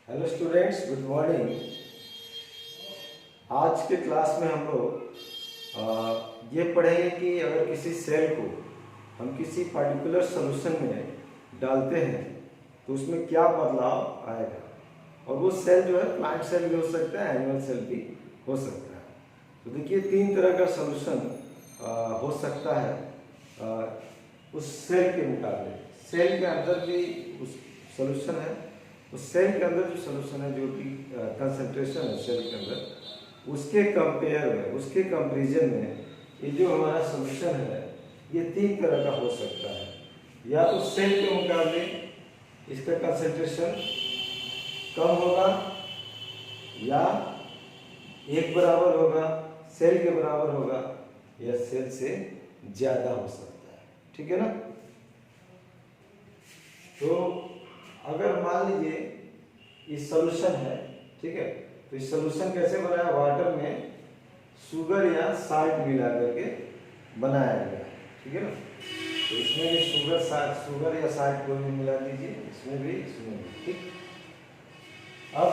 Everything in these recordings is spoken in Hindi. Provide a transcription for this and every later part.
Hello students, good morning. आज के क्लास में हम लोग ये पढ़ेंगे कि अगर किसी सेल को हम किसी पर्टिकुलर सॉल्यूशन में डालते हैं तो उसमें क्या बदलाव आएगा। और वो सेल जो है प्लांट सेल भी हो सकता है, एनिमल सेल भी हो सकता है। तो देखिए, तीन तरह का सॉल्यूशन हो सकता है उस सेल के मुकाबले। सेल के अंदर भी उस सॉल्यूशन है, उस सेल के अंदर जो सॉल्यूशन है, जो कि कंसंट्रेशन है सेल के अंदर, उसके कंपेयर में, उसके कंपेरिजन में ये जो हमारा सॉल्यूशन है ये तीन तरह का हो सकता है। या तो सेल के मुकाबले इसका कंसंट्रेशन कम होगा, या एक बराबर होगा, सेल के बराबर होगा, या सेल से ज़्यादा हो सकता है। ठीक है ना। तो अगर मान लीजिए ये सॉल्यूशन है, ठीक है, तो इस सॉल्यूशन कैसे बनाया? वाटर में शुगर या साल्ट मिला करके बनाया गया, ठीक है ना। तो इसमें भी शुगर या साल्ट को भी मिला दीजिए, इसमें भी, इसमें भी, ठीक। अब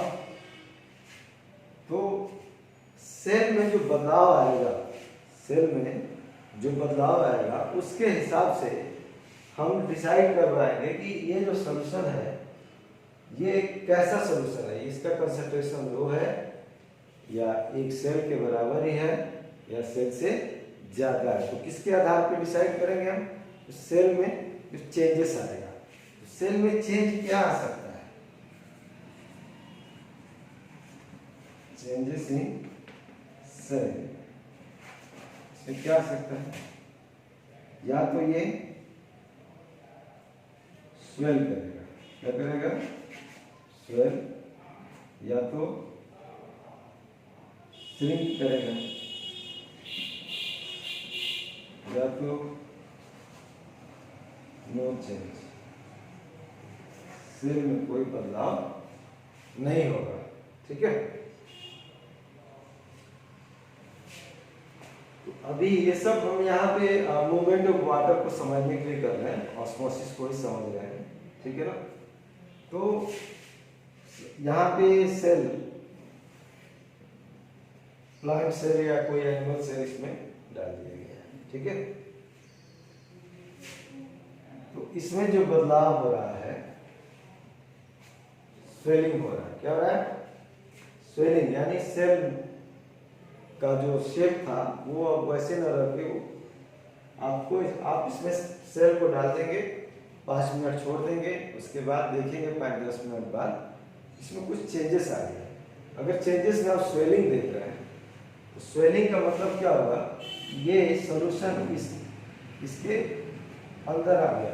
तो सेल में जो बदलाव आएगा, सेल में जो बदलाव आएगा उसके हिसाब से हम डिसाइड कर पाएंगे कि ये जो सॉल्यूशन है ये कैसा सॉल्यूशन है, इसका कंसंट्रेशन लो है या एक सेल के बराबर ही है या सेल से ज़्यादा है। तो किसके आधार पर डिसाइड करेंगे हम? तो सेल में जो चेंजेस आएगा, तो सेल में चेंज क्या आ सकता है? चेंजेस इन सेल, इसमें क्या आ सकता है? या तो ये स्वेल करेगा, क्या करेगा? स्वेल, या तो श्रिंक करेगा, या तो नो चेंज, सेल में कोई बदलाव नहीं होगा। ठीक है। तो अभी ये सब हम यहाँ पे मूवमेंट ऑफ वाटर को समझने के लिए कर रहे हैं, ऑस्मोसिस को ही समझ रहे हैं, ठीक है ना। तो यहाँ पे सेल, प्लांट सेल या कोई एनिमल सेल इसमें डाल दिया गया है, ठीक है। तो इसमें जो बदलाव हो रहा है, स्वेलिंग हो रहा है। क्या हो रहा है? स्वेलिंग, यानी सेल का जो शेप था वो अब वैसे न रह के आप इसमें सेल को डाल देंगे, 5 मिनट छोड़ देंगे, उसके बाद देखेंगे 5-10 मिनट बाद इसमें कुछ चेंजेस आ गया। अगर चेंजेस में आप स्वेलिंग देख रहे हैं तो स्वेलिंग का मतलब क्या होगा? ये सॉल्यूशन इसके अंदर आ गया,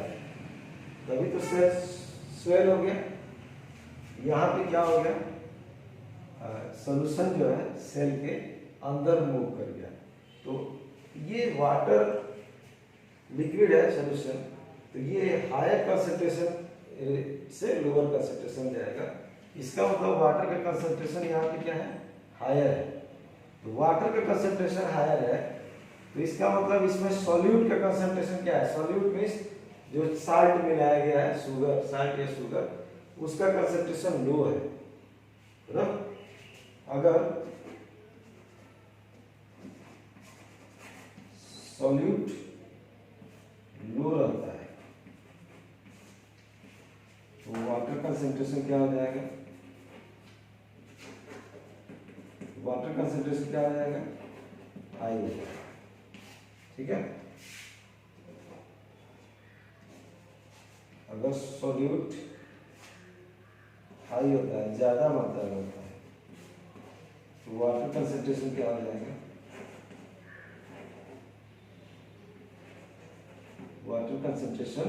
तभी तो सेल स्वेल हो गया। यहाँ पे क्या हो गया? सॉल्यूशन जो है सेल के अंदर मूव कर गया। तो ये वाटर लिक्विड है सॉल्यूशन, तो ये हायर कंसंट्रेशन से लोअर कंसंट्रेशन जाएगा। इसका मतलब वाटर का कंसंट्रेशन यहाँ पे क्या है? हायर है। तो वाटर का कंसंट्रेशन हायर है, तो इसका मतलब इसमें सॉल्यूट का कंसंट्रेशन क्या है? सॉल्यूट मीन्स जो साल्ट मिलाया गया है, शुगर, साल्ट या शुगर, उसका कंसंट्रेशन लो है ना। अगर सॉल्यूट लो रहता है तो वाटर कंसंट्रेशन क्या हो जाएगा? वाटर कंसंट्रेशन क्या हो जाएगा? हाई हो जाएगा, ठीक है। अगर सॉल्यूट हाई होता है, ज्यादा मात्रा में होता है, तो वाटर कंसंट्रेशन क्या हो जाएगा? वाटर कंसंट्रेशन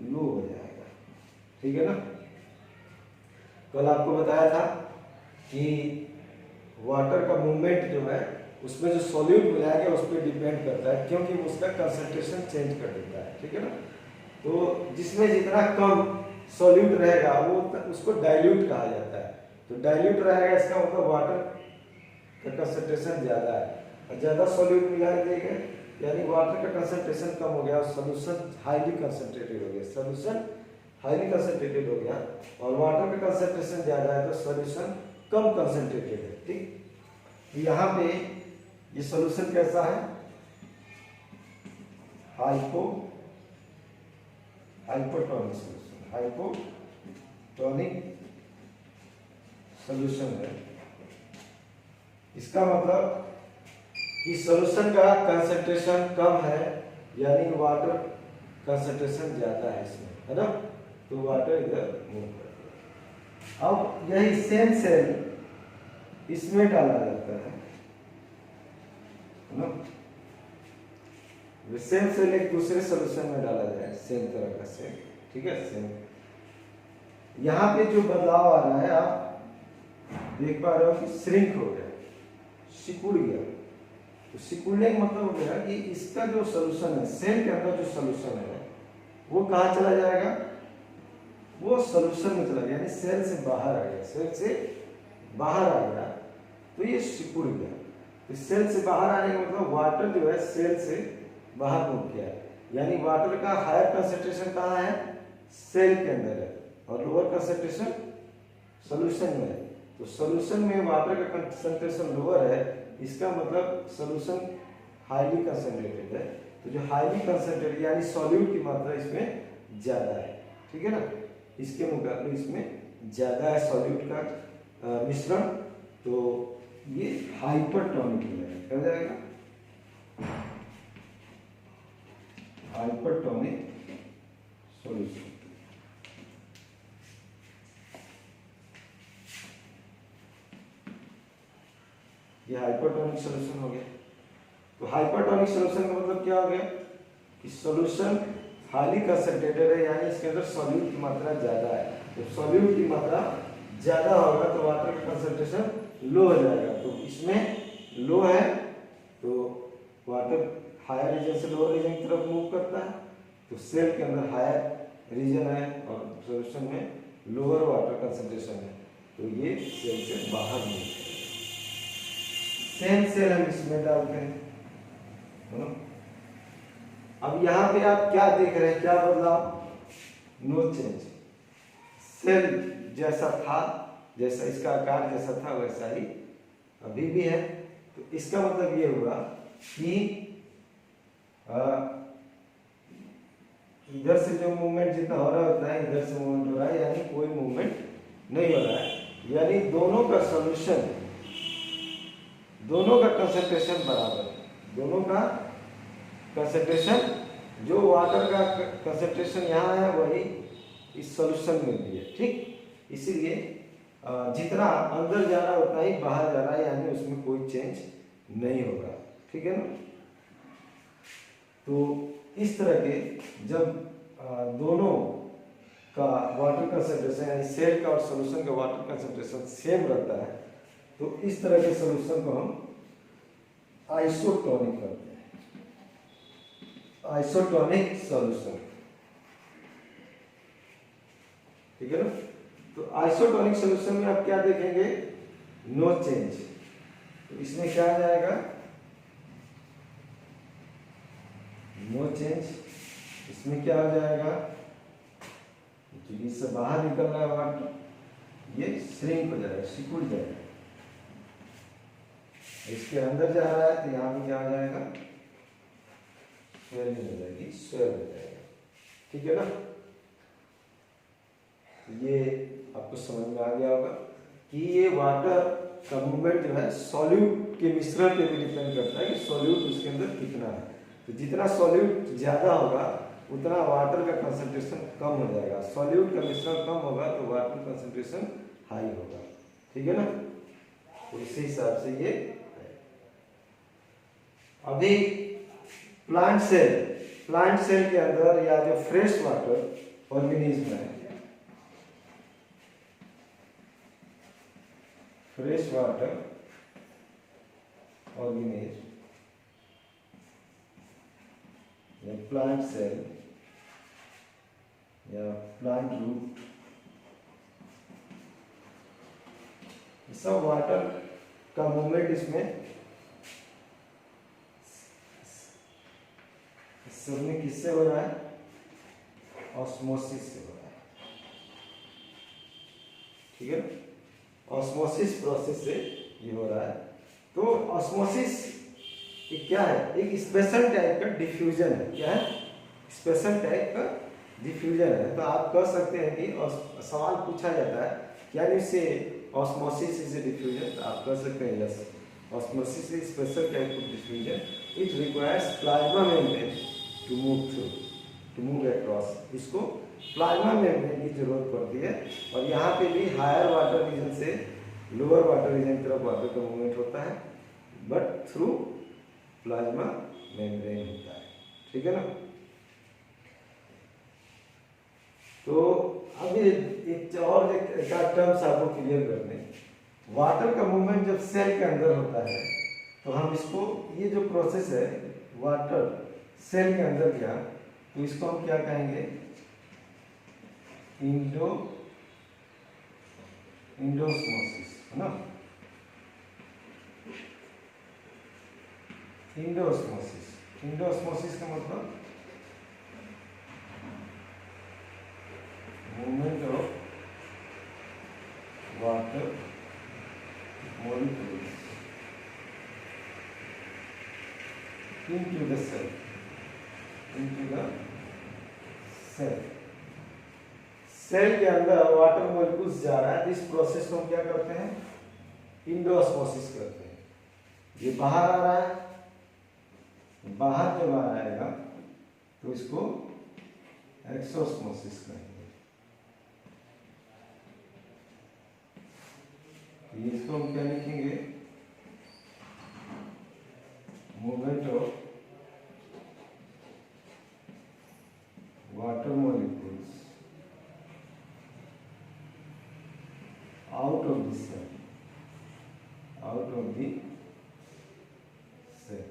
लो हो जाएगा, ठीक है ना। कल आपको बताया था कि वाटर का मूवमेंट जो है उसमें जो सॉल्यूट मिलाया गया उस पर डिपेंड करता है, क्योंकि उसका कंसंट्रेशन चेंज कर देता है, ठीक है ना। तो जिसमें जितना कम सॉल्यूट रहेगा वो उसको डाइल्यूट कहा जाता है। तो डाइल्यूट रहेगा, इसका मतलब वाटर का कंसंट्रेशन ज़्यादा है, और ज़्यादा सॉल्यूट मिला देगा यानी वाटर का कंसंट्रेशन कम हो गया और सॉल्यूशन हाईली कंसंट्रेटेड हो गया। सॉल्यूशन हाईली कंसंट्रेटेड हो गया, और वाटर का कंसंट्रेशन ज्यादा है तो सॉल्यूशन कम कंसंट्रेटेड है। ठीक, यहाँ पे ये सॉल्यूशन कैसा है, हाइपोटोनिक सॉल्यूशन, हाइपोटोनिक सॉल्यूशन है। इसका मतलब कि सॉल्यूशन का कंसंट्रेशन कम है, यानी वाटर कंसंट्रेशन ज्यादा है इसमें, है ना, तो वाटर इधर मूव करता है। अब यही सेम सेल इसमें डाला जाता है ना, सेम सेल एक दूसरे सॉल्यूशन में डाला जाए, सेम तरह का सेल, ठीक है, सेम। यहाँ पे जो बदलाव आ रहा है आप देख पा रहे हो कि श्रिंक हो गया, सिकुड़ गया। तो सिकुड़ने का मतलब हो गया कि इसका जो सॉल्यूशन है, सेल के अंदर जो सॉल्यूशन है वो कहाँ चला जाएगा, वो सॉल्यूशन में चला गया, यानी सेल से बाहर आ गया, सेल से बाहर आ गया, तो ये सिकुड़ गया। तो सेल से बाहर आने का मतलब वाटर जो है सेल से बाहर मूव किया है, यानी वाटर का हायर कंसंट्रेशन कहाँ है, सेल के अंदर है, और लोअर कंसंट्रेशन सॉल्यूशन में है। तो सॉल्यूशन में वाटर का कंसंट्रेशन लोअर है, इसका मतलब सॉल्यूशन हाईली कंसंट्रेटेड है। तो जो हाईली कंसंट्रेटेड यानी सॉल्यूट की मात्रा इसमें ज्यादा है, ठीक है ना, इसके मुकाबले इसमें ज्यादा है सॉल्यूट का मिश्रण, तो ये हाइपरटोनिक हो जाएगा, हाइपरटोनिक सॉल्यूशन। ये हाइपरटोनिक सॉल्यूशन हो गया। तो हाइपरटोनिक सॉल्यूशन का मतलब क्या हो गया कि सॉल्यूशन हाईली कंसंट्रेटेड है, यानी इसके अंदर सॉल्यूट की मात्रा ज्यादा है। तो सॉल्यूट की मात्रा ज्यादा होगा तो वाटर का कंसंट्रेशन लो हो जाएगा। तो इसमें लो है तो वाटर हायर रीजन से लोअर रीजन की तरफ मूव करता है, तो सेल के अंदर हायर रीजन है और सॉल्यूशन में लोअर वाटर कंसंट्रेशन है, तो ये सेल से बाहर मूव करेगा। सेम सेल हम इसमें डालते हैं। अब यहाँ पे आप क्या देख रहे हैं, क्या बदलाव, नो चेंज, सेल जैसा था, जैसा इसका आकार जैसा था वैसा ही अभी भी है। तो इसका मतलब ये हुआ कि इधर से जो मूवमेंट जितना हो रहा होता है इधर से मूवमेंट हो रहा है, यानी कोई मूवमेंट नहीं हो रहा है, यानी दोनों का सॉल्यूशन, दोनों का कंसंट्रेशन बराबर है, दोनों का कंसंट्रेशन, जो वाटर का कंसंट्रेशन यहाँ है वही इस सॉल्यूशन में भी है, ठीक। इसीलिए जितना अंदर जा रहा है उतना ही बाहर जा रहा है, यानी उसमें कोई चेंज नहीं होगा, ठीक है ना। तो इस तरह के जब दोनों का वाटर कंसंट्रेशन यानी सेल का और सॉल्यूशन का वाटर कंसंट्रेशन सेम रहता है, तो इस तरह के सॉल्यूशन को हम आइसोटोनिक करते हैं, आइसोटोनिक सॉल्यूशन, ठीक है ना। तो आइसोटोनिक सॉल्यूशन में आप क्या देखेंगे, नो चेंज, तो इसमें क्या आ जाएगा, नो चेंज। इसमें क्या हो जाएगा, क्योंकि इससे बाहर निकल रहा है वाटर, ये श्रिंक हो जाएगा, सिकुड़ जाएगा। इसके अंदर जा रहा है तो यहाँ पे क्या हो जाएगा, स्वेलिंग हो जाएगी, स्वेल हो जाएगा, ठीक है ना। ये आपको समझ में आ गया होगा कि ये वाटर का मूवमेंट जो है सॉल्यूट के मिश्रण पे भी डिपेंड करता है कि सॉल्यूट उसके अंदर कितना है। तो जितना सॉल्यूट ज्यादा होगा उतना वाटर का कंसंट्रेशन कम हो जाएगा, सॉल्यूट का मिश्रण कम होगा तो वाटर कंसंट्रेशन हाई होगा, ठीक है ना। तो इसी हिसाब से ये अभी प्लांट सेल के अंदर या जो फ्रेश वाटर ऑर्गेनिज्म है, फ्रेश वाटर ऑर्गेनिज्म या प्लांट सेल या प्लांट रूट, सब वाटर का मूवमेंट इसमें सब में किससे हो रहा है, ऑस्मोसिस से हो रहा है, ठीक है। ऑस्मोसिस प्रोसेस से ये हो रहा है। तो ऑस्मोसिस क्या है? एक स्पेशल टाइप का डिफ्यूजन है। क्या है? स्पेशल टाइप का डिफ्यूजन है। तो आप कह सकते हैं कि सवाल पूछा जाता है क्या इससे ऑस्मोसिस इज ए डिफ्यूजन, तो आप कह सकते हैं yes, osmosis is special type of diffusion, it requires plasma membrane to move through, to move across. इसको प्लाज्मा मेम्ब्रेन की जरूरत पड़ती है। और यहाँ पे भी हायर वाटर रीजन से लोअर वाटर रीजन की तरफ वाटर का मूवमेंट होता है, बट थ्रू प्लाज्मा मेम्ब्रेन होता है। ठीक है ना। तो अभी एक और एक टर्म्स आपको क्लियर करने, वाटर का मूवमेंट जब सेल के अंदर होता है तो हम इसको, ये जो प्रोसेस है वाटर सेल के अंदर गया, तो इसको हम क्या कहेंगे? इंडोस्मोसिस, है ना। इंडोस्मोसिस का मतलब movement of water molecules into the cell, cell के अंदर वाटर मोलिक्यूल्स जा रहा है। इस प्रोसेस को हम क्या करते हैं? इंडोस्मोसिस करते हैं। ये बाहर आ रहा है, बाहर जब आ जाएगा तो इसको एक्सोस्मोसिस कहेंगे। इसको हम क्या लिखेंगे? Movement of water molecules out of the cell, out of the cell.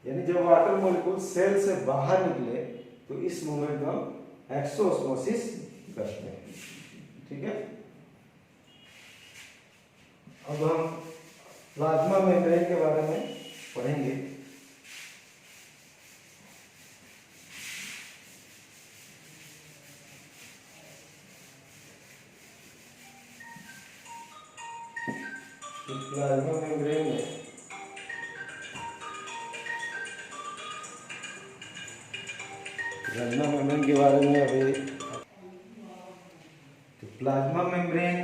यानी जब वाटर मॉलिक्यूल सेल से बाहर निकले तो इस मूवमेंट को हम एक्सोस्मोसिस करते हैं। ठीक है। अब हम प्लाज्मा मेम्ब्रेन के बारे में पढ़ेंगे। तो प्लाज्मा मेम्ब्रेन में प्लाज्मा मेम्ब्रेन के बारे में अभी, तो प्लाज्मा मेम्ब्रेन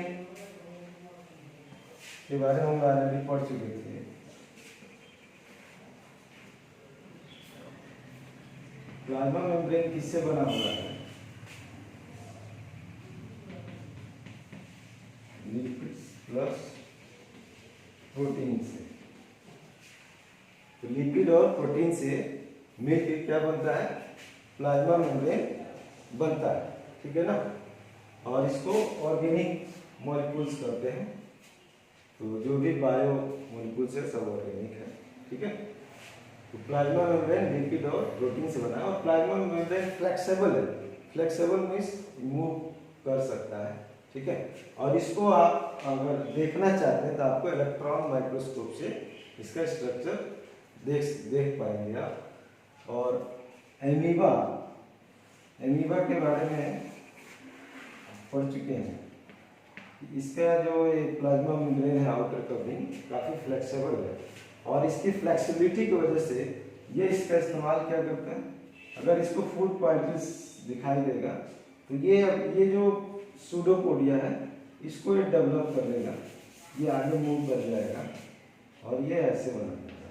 के बारे में हम ऑलरेडी पढ़ चुके थे। प्लाज्मा मेम्ब्रेन किससे बना हुआ है? लिपिड्स प्लस प्रोटीन से। तो लिपिड और प्रोटीन से मिलकर क्या बनता है? प्लाज्मा मेम्ब्रेन बनता है। ठीक है ना। और इसको ऑर्गेनिक मॉलिक्यूल्स करते हैं। तो जो भी बायो मॉलिक्यूल्स है सब ऑर्गेनिक है। ठीक है। तो प्लाज्मा मेम्ब्रेन लिपिड और प्रोटीन से बना है। और प्लाज्मा मेम्ब्रेन फ्लेक्सिबल है। फ्लेक्सिबल मीन्स मूव कर सकता है। ठीक है। और इसको आप अगर देखना चाहते हैं तो आपको इलेक्ट्रॉन माइक्रोस्कोप से इसका स्ट्रक्चर देख पाएंगे आप। और एमीबा के बारे में पढ़ चुके हैं। इसका जो प्लाज्मा मेम्ब्रेन है आउटर कवरिंग काफ़ी फ्लेक्सिबल है। और इसकी फ्लेक्सिबिलिटी की वजह से ये इसका इस्तेमाल क्या करते हैं? अगर इसको फूड पार्टिकल्स दिखाई देगा तो ये जो सूडोपोडिया है इसको ये डेवलप कर लेगा, ये आगे मूव कर जाएगा और ये ऐसे बना देगा।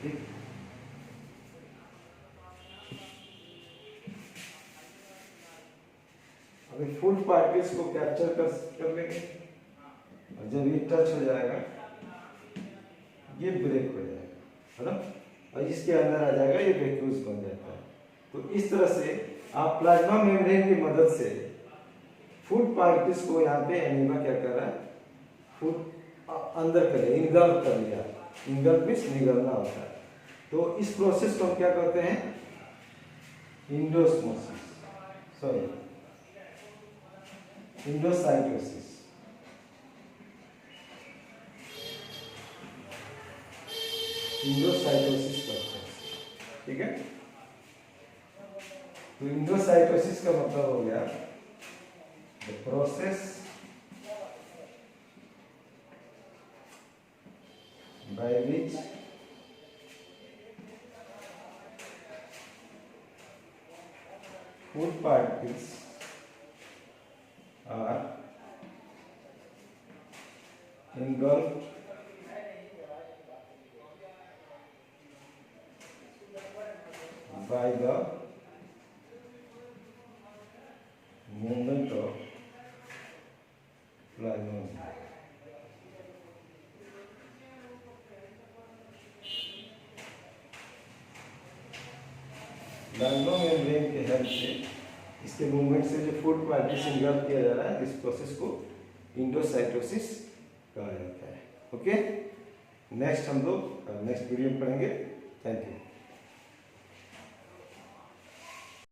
ठीक। अभी फूड पार्टिकल्स को कैप्चर कर लेंगे और जब ये टच हो जाएगा ये ब्रेक हो जाएगा, है ना। और इसके अंदर आ जाएगा, ये वैक्यूल्स बन जाता है। तो इस तरह से आप प्लाज्मा मेम्ब्रेन की मदद से फूड पार्टिकल्स को यहाँ पे एनीमा क्या कर रहा है? फूड अंदर कर लिया, इनगल्फ कर लिया। इनगल्फ मीन्स निगलना होता है। तो इस प्रोसेस को हम क्या करते हैं? इंडोस्मोसिस, सॉरी इंडोसाइटोसिस। इंडोसाइटोसिस करते हैं। ठीक है। तो इंडोसाइटोसिस का मतलब हो गया the process by which food particles are engulfed by the movement of plasmon. Plasma membrane के हेल्प से, इसके मूवमेंट से जो फूड पार्टिकल्स इंगल्फ किया जा रहा है, इस प्रोसेस को इंडोसाइटोसिस कहा जाता है। ओके, नेक्स्ट हम लोग नेक्स्ट वीडियो में पढ़ेंगे। Thank you.